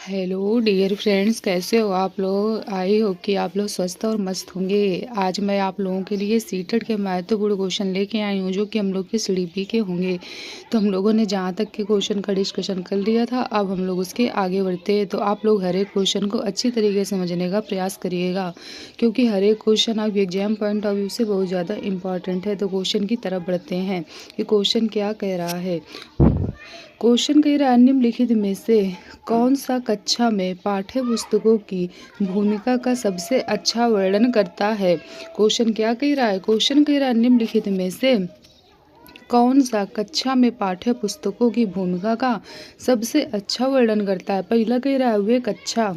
Hello dear friends, कैसे हो आप लोग। आई होप कि आप लोग स्वस्थ और मस्त होंगे। आज मैं आप लोगों के लिए सीटेट के महत्वपूर्ण क्वेश्चन लेके आई हूँ जो कि हम लोग के सीडीपी के होंगे। तो हम लोगों ने जहाँ तक के क्वेश्चन का डिस्कशन कर लिया था, अब हम लोग उसके आगे बढ़ते हैं। तो आप लोग हर एक क्वेश्चन को अच्छी तरीके से समझने का प्रयास करिएगा, क्योंकि हर एक क्वेश्चन आप एग्जाम पॉइंट ऑफ व्यू से बहुत ज़्यादा इंपॉर्टेंट है। तो क्वेश्चन की तरफ बढ़ते हैं कि क्वेश्चन क्या कह रहा है। क्वेश्चन कह रहा है, निम्नलिखित में से कौन सा कक्षा में पाठ्य पुस्तकों की भूमिका का सबसे अच्छा वर्णन करता है। क्वेश्चन क्या कह रहा है। क्वेश्चन कह रहा है, निम्नलिखित में से कौन सा कक्षा में पाठ्य पुस्तकों की भूमिका का सबसे अच्छा वर्णन करता है। पहला कह रहा है, वे कक्षा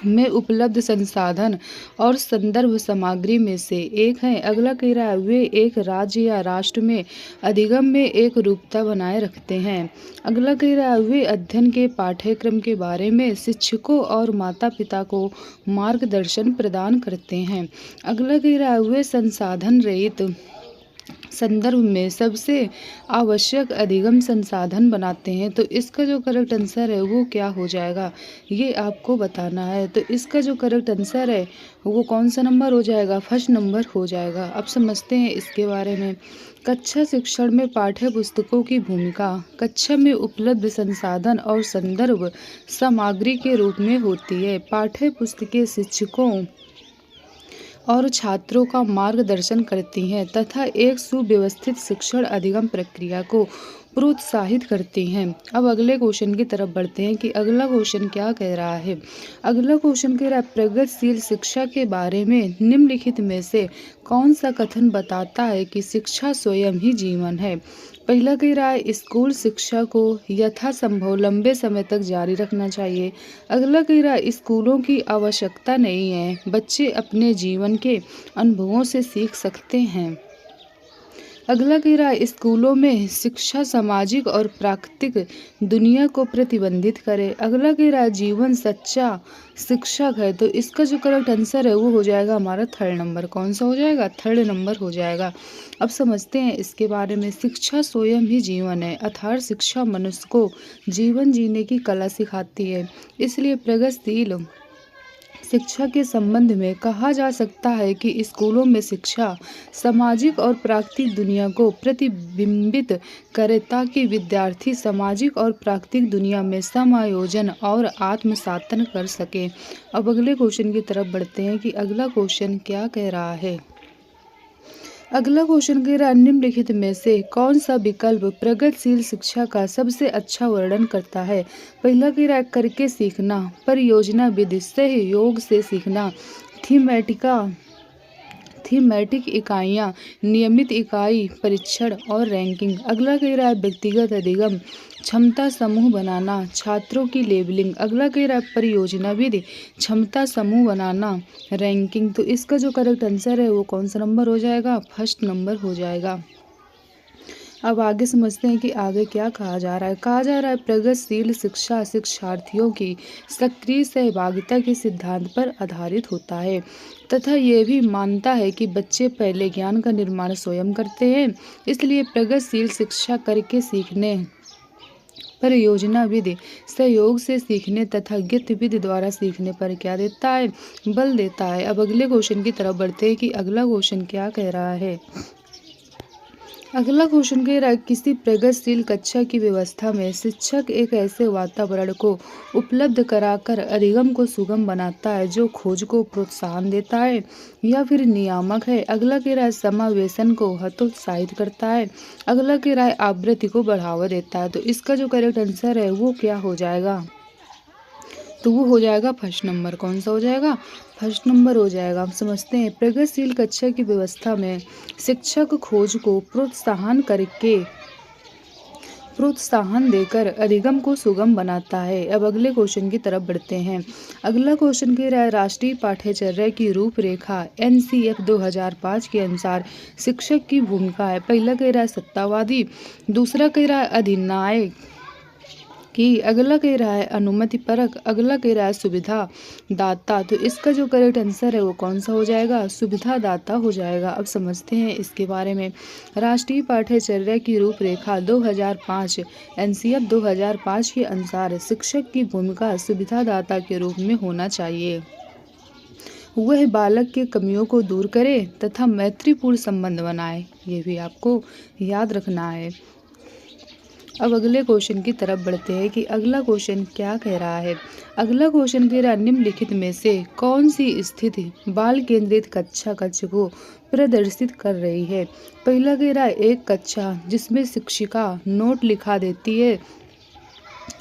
में उपलब्ध संसाधन और संदर्भ सामग्री में से एक है। अगला कह रहा है, वे एक राज्य या राष्ट्र में अधिगम में एक रूपता बनाए रखते हैं। अगला कह रहा है, वे अध्ययन के पाठ्यक्रम के बारे में शिक्षकों और माता पिता को मार्गदर्शन प्रदान करते हैं। अगला कह रहा है, वे संसाधन रहित संदर्भ में सबसे आवश्यक अधिगम संसाधन बनाते हैं। तो इसका जो करेक्ट आंसर है वो क्या हो जाएगा, ये आपको बताना है। तो इसका जो करेक्ट आंसर है वो कौन सा नंबर हो जाएगा, फर्स्ट नंबर हो जाएगा। अब समझते हैं इसके बारे में। कक्षा शिक्षण में पाठ्य पुस्तकों की भूमिका कक्षा में उपलब्ध संसाधन और संदर्भ सामग्री के रूप में होती है। पाठ्य पुस्तकें शिक्षकों और छात्रों का मार्गदर्शन करती हैं तथा एक सुव्यवस्थित शिक्षण अधिगम प्रक्रिया को प्रोत्साहित करती हैं। अब अगले क्वेश्चन की तरफ बढ़ते हैं कि अगला क्वेश्चन क्या कह रहा है। अगला क्वेश्चन कह रहा है, प्रगतिशील शिक्षा के बारे में निम्नलिखित में से कौन सा कथन बताता है कि शिक्षा स्वयं ही जीवन है। पहला कह रहा है, स्कूल शिक्षा को यथासंभव लंबे समय तक जारी रखना चाहिए। अगला कह रहा है, स्कूलों की आवश्यकता नहीं है, बच्चे अपने जीवन के अनुभवों से सीख सकते हैं। अगला कह रहा है, स्कूलों में शिक्षा सामाजिक और प्राकृतिक दुनिया को प्रतिबंधित करे। अगला कह रहा है, जीवन सच्चा शिक्षक है। तो इसका जो करेक्ट आंसर है वो हो जाएगा हमारा थर्ड नंबर। कौन सा हो जाएगा, थर्ड नंबर हो जाएगा। अब समझते हैं इसके बारे में। शिक्षा स्वयं ही जीवन है, अर्थात शिक्षा मनुष्य को जीवन जीने की कला सिखाती है। इसलिए प्रगतिशील शिक्षा के संबंध में कहा जा सकता है कि स्कूलों में शिक्षा सामाजिक और प्राकृतिक दुनिया को प्रतिबिंबित करे ताकि विद्यार्थी सामाजिक और प्राकृतिक दुनिया में समायोजन और आत्मसातन कर सके। अब अगले क्वेश्चन की तरफ बढ़ते हैं कि अगला क्वेश्चन क्या कह रहा है। अगला क्वेश्चन कह रहा है, निम्नलिखित में से कौन सा विकल्प प्रगतिशील शिक्षा का सबसे अच्छा वर्णन करता है। पहला कह रहा है, करके सीखना, परियोजना विधि, सहयोग से सीखना, थीमेटिक इकाइयाँ, नियमित इकाई परीक्षण और रैंकिंग। अगला कह रहा है, व्यक्तिगत अधिगम, क्षमता समूह बनाना, छात्रों की लेबलिंग। अगला कह रहा है, परियोजना विधि, क्षमता समूह बनाना, रैंकिंग। तो इसका जो करेक्ट आंसर है वो कौन सा नंबर हो जाएगा, फर्स्ट नंबर हो जाएगा। अब आगे समझते हैं कि आगे क्या कहा जा रहा है। कहा जा रहा है, प्रगतिशील शिक्षा शिक्षार्थियों की सक्रिय सहभागिता के सिद्धांत पर आधारित होता है तथा ये भी मानता है कि बच्चे पहले ज्ञान का निर्माण स्वयं करते हैं। इसलिए प्रगतिशील शिक्षा करके सीखने, परियोजना विधि, सहयोग से सीखने तथा गतिविधि द्वारा सीखने पर क्या देता है, बल देता है। अब अगले क्वेश्चन की तरफ बढ़ते हैं कि अगला क्वेश्चन क्या कह रहा है। अगला क्वेश्चन कह रहा है, किसी प्रगतिशील कक्षा की व्यवस्था में शिक्षक एक ऐसे वातावरण को उपलब्ध कराकर अधिगम को सुगम बनाता है जो खोज को प्रोत्साहन देता है या फिर नियामक है। अगला कह रहा है, समावेशन को हतोत्साहित करता है। अगला कह रहा है, आवृत्ति को बढ़ावा देता है। तो इसका जो करेक्ट आंसर है वो क्या हो जाएगा, तो वो हो जाएगा फर्स्ट नंबर। कौन सा हो जाएगा, फर्स्ट नंबर हो जाएगा। हम समझते हैं, प्रगतिशील कक्षा की व्यवस्था में शिक्षक खोज को प्रोत्साहन देकर अधिगम को सुगम बनाता है। अब अगले क्वेश्चन की तरफ बढ़ते हैं। अगला क्वेश्चन कह रहा है, राष्ट्रीय पाठ्यचर्या की रूपरेखा NCF 2005 के अनुसार शिक्षक की भूमिका है। पहला कह रहा है, सत्तावादी, दूसरा कह रहा है, अधिनायक, कि अगला कह रहा है अनुमति परक, अगला कह रहा है सुविधा दाता। तो इसका जो करेक्ट आंसर है वो कौन सा हो जाएगा? सुविधा दाता हो जाएगा। अब समझते हैं इसके बारे में। राष्ट्रीय पाठ्यचर्या की रूपरेखा 2005 एनसीएफ 2005 के अनुसार शिक्षक की भूमिका सुविधादाता के रूप में होना चाहिए। वह बालक के कमियों को दूर करे तथा मैत्रीपूर्ण संबंध बनाए। ये भी आपको याद रखना है। अब अगले क्वेश्चन की तरफ बढ़ते हैं कि अगला क्वेश्चन क्या कह रहा है। अगला क्वेश्चन कह रहा है निम्नलिखित में से कौन सी स्थिति बाल केंद्रित कक्षा कक्ष को प्रदर्शित कर रही है? पहला कह रहा है एक कक्षा जिसमें शिक्षिका नोट लिखा देती है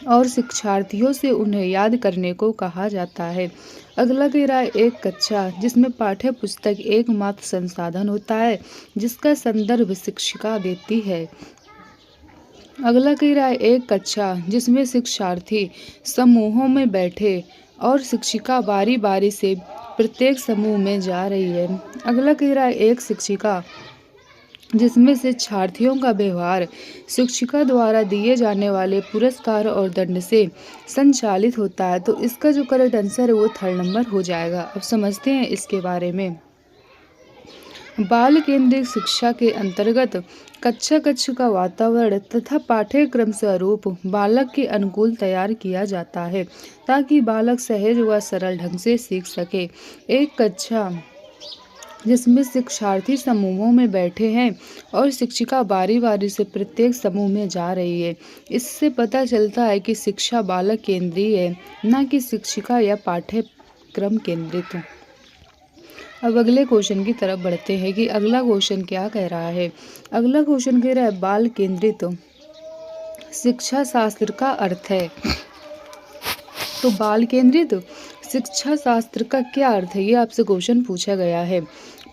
और शिक्षार्थियों से उन्हें याद करने को कहा जाता है। अगला कह रहा है एक कक्षा जिसमें पाठ्य पुस्तक एकमात्र संसाधन होता है जिसका संदर्भ शिक्षिका देती है। अगला कह रहा है एक कक्षा जिसमें शिक्षार्थी समूहों में बैठे और शिक्षिका बारी बारी से प्रत्येक समूह में जा रही है। अगला कह रहा है एक शिक्षिका जिसमें शिक्षार्थियों का व्यवहार शिक्षिका द्वारा दिए जाने वाले पुरस्कार और दंड से संचालित होता है। तो इसका जो करेक्ट आंसर है वो 3rd नंबर हो जाएगा। अब समझते हैं इसके बारे में। बाल केंद्रित शिक्षा के अंतर्गत कक्षा कक्ष का वातावरण तथा पाठ्यक्रम स्वरूप बालक के अनुकूल तैयार किया जाता है ताकि बालक सहज व सरल ढंग से सीख सके। एक कक्षा जिसमें शिक्षार्थी समूहों में बैठे हैं और शिक्षिका बारी बारी से प्रत्येक समूह में जा रही है। इससे पता चलता है कि शिक्षा बालक केंद्रीय है, न कि शिक्षिका या पाठ्यक्रम केंद्रित। अब अगले क्वेश्चन की तरफ बढ़ते हैं कि अगला क्वेश्चन क्या कह रहा है। अगला क्वेश्चन कह रहा है बाल केंद्रित शिक्षा शास्त्र का अर्थ है। तो बाल केंद्रित शिक्षा शास्त्र का क्या अर्थ है, ये आपसे क्वेश्चन पूछा गया है।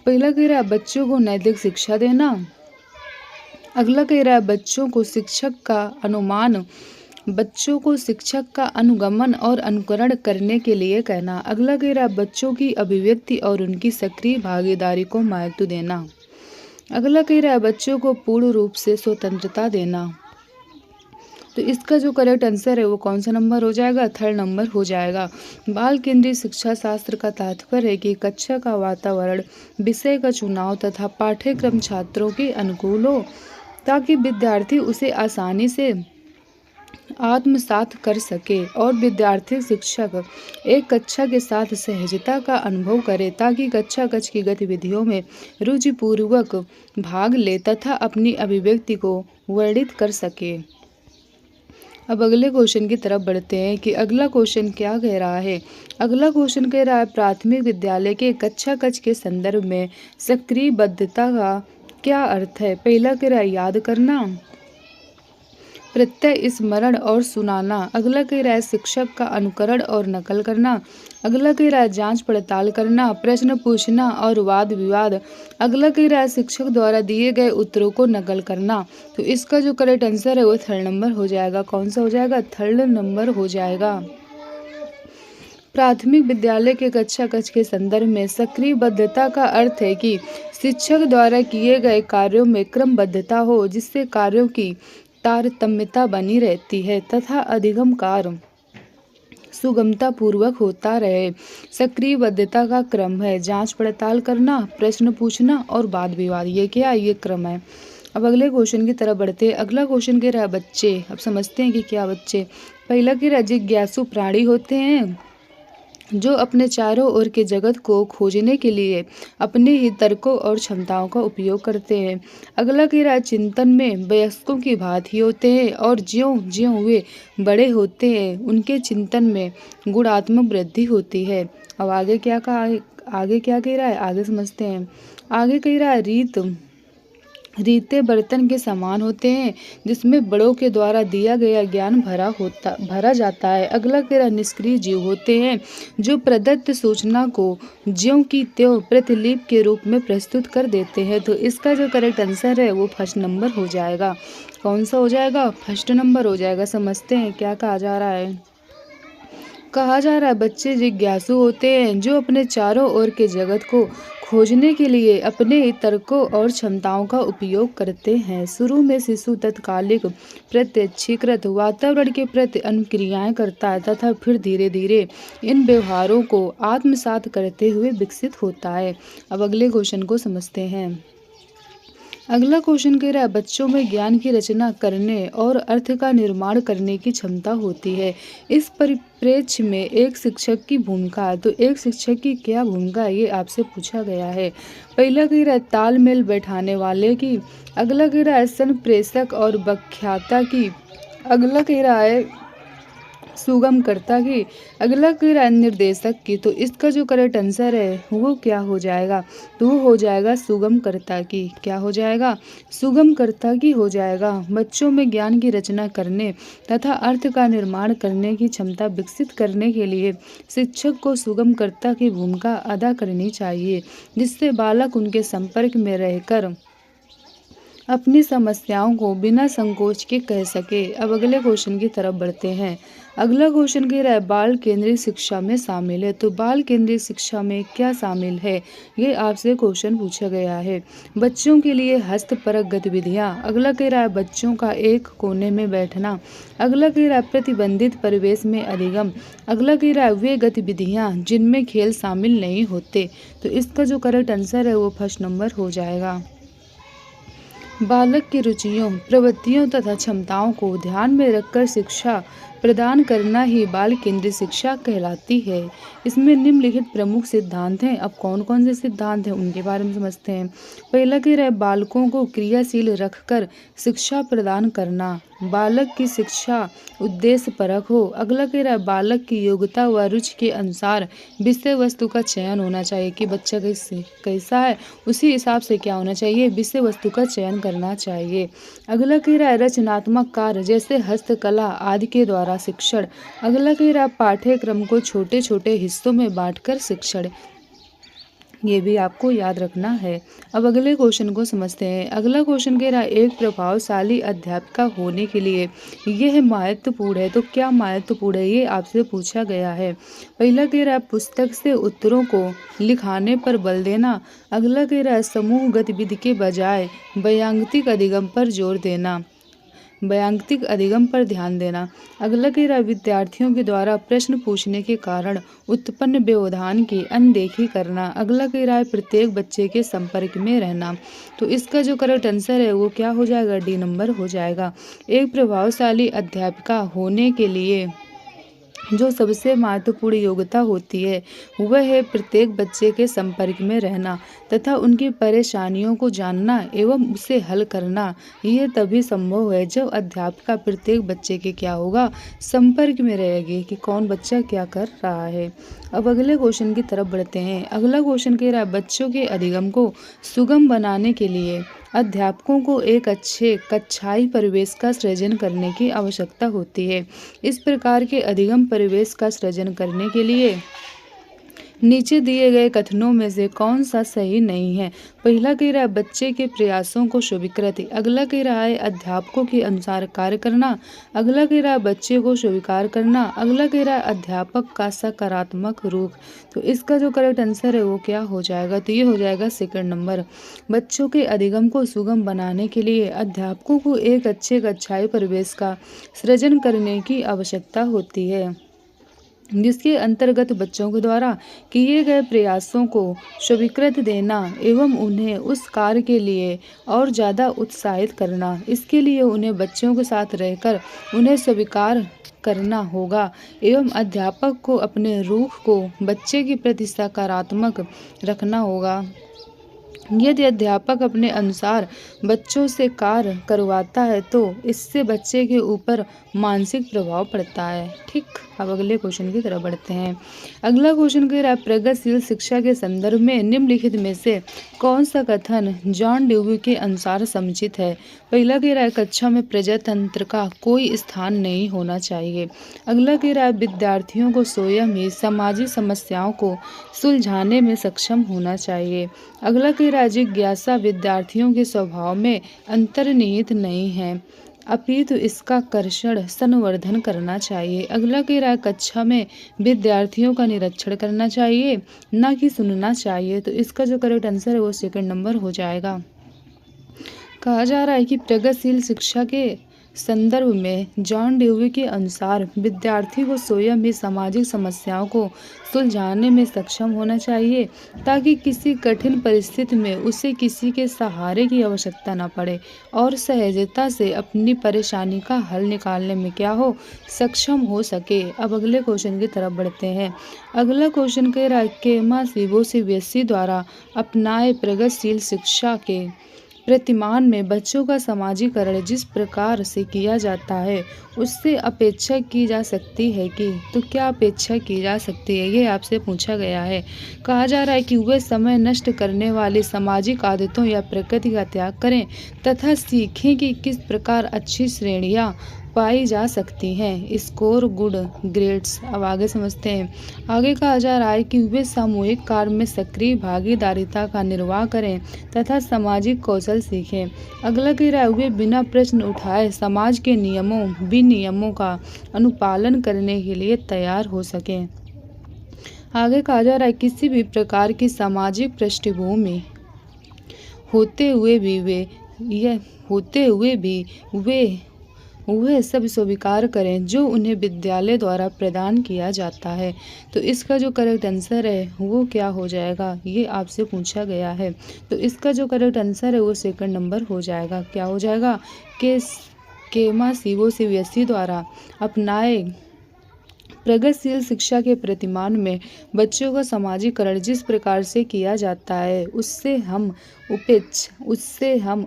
पहला कह रहा है बच्चों को नैतिक शिक्षा देना। अगला कह रहा है बच्चों को शिक्षक का अनुगमन और अनुकरण करने के लिए कहना। अगला कह रहा है बच्चों की अभिव्यक्ति और उनकी सक्रिय भागीदारी को महत्व देना। अगला कह रहा है बच्चों को पूर्ण रूप से स्वतंत्रता देना। तो इसका जो करेक्ट आंसर है वो कौन सा नंबर हो जाएगा? 3rd नंबर हो जाएगा। बाल केंद्रीय शिक्षा शास्त्र का तात्पर्य है कि कक्षा का वातावरण, विषय का चुनाव तथा पाठ्यक्रम छात्रों के अनुकूल हो ताकि विद्यार्थी उसे आसानी से आत्मसात कर सके और विद्यार्थी शिक्षक एक कक्षा के साथ सहजता का अनुभव करे ताकि कक्षा कक्ष की गतिविधियों में रुचिपूर्वक भाग ले तथा अपनी अभिव्यक्ति को वर्णित कर सके। अब अगले क्वेश्चन की तरफ बढ़ते हैं कि अगला क्वेश्चन क्या कह रहा है। अगला क्वेश्चन कह रहा है प्राथमिक विद्यालय के कक्षा कक्ष के संदर्भ में सक्रियबद्धता का क्या अर्थ है? पहला कह रहा है याद करना, प्रत्यय स्मरण और सुनाना। अगला कह रहा है शिक्षक का अनुकरण और नकल करना। अगला कह रहा है जांच पड़ताल करना, प्रश्न पूछना और वाद विवाद। अगला कह रहा है शिक्षक द्वारा दिए गए उत्तरों को नकल करना। तो इसका जो करेक्ट आंसर है वो 3rd नंबर हो जाएगा। कौन सा हो जाएगा? 3rd नंबर हो जाएगा। प्राथमिक विद्यालय के कक्षा कक्ष के संदर्भ में सक्रियबद्धता का अर्थ है कि शिक्षक द्वारा किए गए कार्यों में क्रमबद्धता हो जिससे कार्यों की तारतम्यता बनी रहती है तथा अधिगम कार्य सुगमता पूर्वक होता रहे। सक्रियबद्धता का क्रम है जांच पड़ताल करना, प्रश्न पूछना और वाद विवाद। ये क्या? ये क्रम है। अब अगले क्वेश्चन की तरफ बढ़ते हैं। अगला क्वेश्चन कह रहा है बच्चे। अब समझते हैं कि क्या बच्चे। पहला कह रहा है जिज्ञासु प्राणी होते हैं जो अपने चारों ओर के जगत को खोजने के लिए अपने ही तर्कों और क्षमताओं का उपयोग करते हैं। अगला कह रहा है चिंतन में वयस्कों की भांति होते हैं और ज्यों ज्यों वे बड़े होते हैं उनके चिंतन में गुणात्मक वृद्धि होती है। अब आगे क्या कहा है? आगे क्या कह रहा है? आगे समझते हैं। आगे कह रहा है रीते बर्तन के समान होते हैं जिसमें बड़ों के द्वारा दिया गया ज्ञान भरा जाता है। अगला कह रहा निष्क्रिय जीव होते हैं जो प्रदत्त सूचना को ज्यों की त्यों प्रतिलिपि के रूप में प्रस्तुत कर देते हैं। तो इसका जो करेक्ट आंसर है वो 1st नंबर हो जाएगा। कौन सा हो जाएगा? 1st नंबर हो जाएगा। समझते हैं क्या कहा जा रहा है। कहा जा रहा है बच्चे जिज्ञासु होते हैं जो अपने चारों ओर के जगत को खोजने के लिए अपने तर्कों और क्षमताओं का उपयोग करते हैं। शुरू में शिशु तत्कालिक प्रत्यक्षीकृत वातावरण के प्रति अनुक्रियाएं करता है तथा फिर धीरे धीरे इन व्यवहारों को आत्मसात करते हुए विकसित होता है। अब अगले क्वेश्चन को समझते हैं। अगला क्वेश्चन कह रहा है बच्चों में ज्ञान की रचना करने और अर्थ का निर्माण करने की क्षमता होती है। इस परिप्रेक्ष्य में एक शिक्षक की भूमिका है, तो एक शिक्षक की क्या भूमिका है ये आपसे पूछा गया है। पहला कह रहा है तालमेल बैठाने वाले की, अगला कह रहा है संप्रेषक और व्याख्याता की, अगला कह रहा है सुगमकर्ता की, अगला कह रहा है निर्देशक की। तो इसका जो करेक्ट आंसर है वो क्या हो जाएगा, तो वो हो जाएगा सुगमकर्ता की। क्या हो जाएगा, सुगमकर्ता की हो जाएगा। बच्चों में ज्ञान की रचना करने तथा अर्थ का निर्माण करने की क्षमता विकसित करने के लिए शिक्षक को सुगमकर्ता की भूमिका अदा करनी चाहिए, जिससे बालक उनके संपर्क में रहकर अपनी समस्याओं को बिना संकोच के कह सके। अब अगले क्वेश्चन की तरफ बढ़ते हैं। अगला क्वेश्चन कह रहा है बाल केंद्रित शिक्षा में शामिल है, तो बाल केंद्रित शिक्षा में क्या शामिल है ये आपसे क्वेश्चन पूछा गया है। बच्चों के लिए हस्तपरक गतिविधियां, अगला कह रहा है बच्चों का एक कोने में बैठना, अगला कह रहा है प्रतिबंधित परिवेश में अधिगम, अगला कह रहा है वे गतिविधियां जिनमें खेल शामिल नहीं होते। तो इसका जो करेक्ट आंसर है वो फर्स्ट नंबर हो जाएगा। बालक की रुचियों, प्रवृत्तियों तथा क्षमताओं को ध्यान में रखकर शिक्षा प्रदान करना ही बाल केंद्रित शिक्षा कहलाती है। इसमें निम्नलिखित प्रमुख सिद्धांत हैं। अब कौन कौन से सिद्धांत हैं उनके बारे में समझते हैं। पहला कह रहा है बालकों को क्रियाशील रखकर शिक्षा प्रदान करना, बालक की शिक्षा उद्देश्य परक हो। अगला कह रहा है बालक की योग्यता व रुचि के अनुसार विषय वस्तु का चयन होना चाहिए कि बच्चा कैसा है उसी हिसाब से क्या होना चाहिए, विषय वस्तु का चयन करना चाहिए। अगला कह रहा है रचनात्मक कार्य जैसे हस्तकला आदि के द्वारा शिक्षण। अगला कह रहा है पाठ्यक्रम को छोटे छोटे हिस्सों में बांटकर शिक्षण, ये भी आपको याद रखना है। अब अगले क्वेश्चन को समझते हैं। अगला क्वेश्चन कह रहा है एक प्रभावशाली अध्यापिका होने के लिए यह महत्वपूर्ण है, तो क्या महत्वपूर्ण है ये आपसे पूछा गया है। पहला कह रहा है पुस्तक से उत्तरों को लिखाने पर बल देना, अगला कह रहा है समूह गतिविधि के बजाय वैयक्तिक अधिगम पर जोर देना, वैयक्तिक अधिगम पर ध्यान देना, अगला कह रहा है विद्यार्थियों के द्वारा प्रश्न पूछने के कारण उत्पन्न व्यवधान की अनदेखी करना, अगला कह रहा है प्रत्येक बच्चे के संपर्क में रहना। तो इसका जो करेक्ट आंसर है वो क्या हो जाएगा, डी नंबर हो जाएगा। एक प्रभावशाली अध्यापिका होने के लिए जो सबसे महत्वपूर्ण योग्यता होती है वह है प्रत्येक बच्चे के संपर्क में रहना तथा उनकी परेशानियों को जानना एवं उसे हल करना। ये तभी संभव है जब अध्यापिका प्रत्येक बच्चे के क्या होगा, संपर्क में रहेगी कि कौन बच्चा क्या कर रहा है। अब अगले क्वेश्चन की तरफ बढ़ते हैं। अगला क्वेश्चन कह रहा है बच्चों के अधिगम को सुगम बनाने के लिए अध्यापकों को एक अच्छे कक्षाई परिवेश का सृजन करने की आवश्यकता होती है। इस प्रकार के अधिगम परिवेश का सृजन करने के लिए नीचे दिए गए कथनों में से कौन सा सही नहीं है। पहला कह रहा है बच्चे के प्रयासों को स्वीकृति, अगला कह रहा है अध्यापकों के अनुसार कार्य करना, अगला कह रहा है बच्चे को स्वीकार करना, अगला कह रहा है अध्यापक का सकारात्मक रुख। तो इसका जो करेक्ट आंसर है वो क्या हो जाएगा, तो ये हो जाएगा सेकंड नंबर। बच्चों के अधिगम को सुगम बनाने के लिए अध्यापकों को एक अच्छे कक्षाई परिवेश का सृजन करने की आवश्यकता होती है, जिसके अंतर्गत बच्चों के द्वारा किए गए प्रयासों को स्वीकृत देना एवं उन्हें उस कार्य के लिए और ज़्यादा उत्साहित करना। इसके लिए उन्हें बच्चों के साथ रहकर उन्हें स्वीकार करना होगा एवं अध्यापक को अपने रुख को बच्चे के प्रति सकारात्मक रखना होगा। यदि अध्यापक अपने अनुसार बच्चों से कार्य करवाता है तो इससे बच्चे के ऊपर मानसिक प्रभाव पड़ता है। ठीक, अब अगले क्वेश्चन की तरफ बढ़ते हैं। अगला क्वेश्चन कह रहा है प्रगतिशील शिक्षा के संदर्भ में निम्नलिखित में से कौन सा कथन जॉन ड्यूवी के अनुसार समुचित है। पहला कह रहा है कक्षा में प्रजातंत्र का कोई स्थान नहीं होना चाहिए, अगला कह रहा है विद्यार्थियों को स्वयं ही सामाजिक समस्याओं को सुलझाने में सक्षम होना चाहिए, अगला कह रहा है जिज्ञासा विद्यार्थियों के स्वभाव में अंतर्निहित नहीं है, अपितु इसका कर्षण संवर्धन करना चाहिए। अगला कह रहा है कक्षा में विद्यार्थियों का निरीक्षण करना चाहिए, ना कि सुनना चाहिए। तो इसका जो करेक्ट आंसर है वो सेकंड नंबर हो जाएगा। कहा जा रहा है कि प्रगतिशील शिक्षा के संदर्भ में जॉन डेवी के अनुसार विद्यार्थी को स्वयं भी सामाजिक समस्याओं को सुलझाने में सक्षम होना चाहिए, ताकि किसी कठिन परिस्थिति में उसे किसी के सहारे की आवश्यकता न पड़े और सहजता से अपनी परेशानी का हल निकालने में क्या हो, सक्षम हो सके। अब अगले क्वेश्चन की तरफ बढ़ते हैं। अगला क्वेश्चन कह रहा है केमा सीबीएसई द्वारा अपनाए प्रगतिशील शिक्षा के प्रतिमान में बच्चों का समाजीकरण जिस प्रकार से किया जाता है उससे अपेक्षा की जा सकती है कि, तो क्या अपेक्षा की जा सकती है, ये आपसे पूछा गया है। कहा जा रहा है कि वे समय नष्ट करने वाली सामाजिक आदतों या प्रकृति का त्याग करें तथा सीखें कि किस प्रकार अच्छी श्रेणियाँ पाई जा सकती हैं। Score good grades. अब आगे समझते हैं। आगे कहा जा रहा है कि वे सामूहिक कार्य में सक्रिय भागीदारिता का निर्वाह करें तथा सामाजिक कौशल सीखें। अगला कह रहा है वे बिना प्रश्न उठाए समाज के नियमों विनियमों का अनुपालन करने के लिए तैयार हो सकें। आगे कहा जा रहा है किसी भी प्रकार की सामाजिक पृष्ठभूमि होते हुए भी वह सब स्वीकार करें जो उन्हें विद्यालय द्वारा प्रदान किया जाता है। तो इसका जो करेक्ट आंसर है वो क्या हो जाएगा, ये आपसे पूछा गया है। तो इसका जो करेक्ट आंसर है वो सेकंड नंबर हो जाएगा। क्या हो जाएगा कि केमा सीबीएसई द्वारा अपनाए प्रगतिशील शिक्षा के प्रतिमान में बच्चों का समाजीकरण जिस प्रकार से किया जाता है उससे हम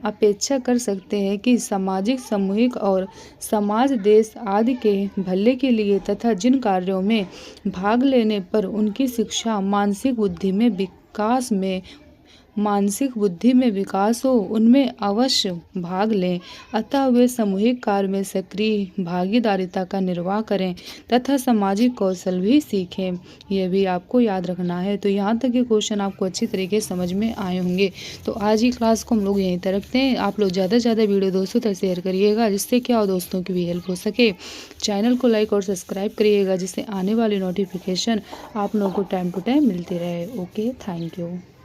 अपेक्षा कर सकते हैं कि सामाजिक सामूहिक और समाज देश आदि के भले के लिए तथा जिन कार्यों में भाग लेने पर उनकी शिक्षा मानसिक बुद्धि में विकास हो उनमें अवश्य भाग लें। अतः वे सामूहिक कार्य में सक्रिय भागीदारिता का निर्वाह करें तथा सामाजिक कौशल भी सीखें। यह भी आपको याद रखना है। तो यहाँ तक के क्वेश्चन आपको अच्छी तरीके से समझ में आए होंगे। तो आज की क्लास को हम लोग यहीं तक रखते हैं। आप लोग ज़्यादा से ज़्यादा वीडियो दोस्तों तक शेयर करिएगा, जिससे क्या हो दोस्तों की भी हेल्प हो सके। चैनल को लाइक और सब्सक्राइब करिएगा, जिससे आने वाली नोटिफिकेशन आप लोगों को टाइम टू टाइम मिलती रहे। Okay, thank you.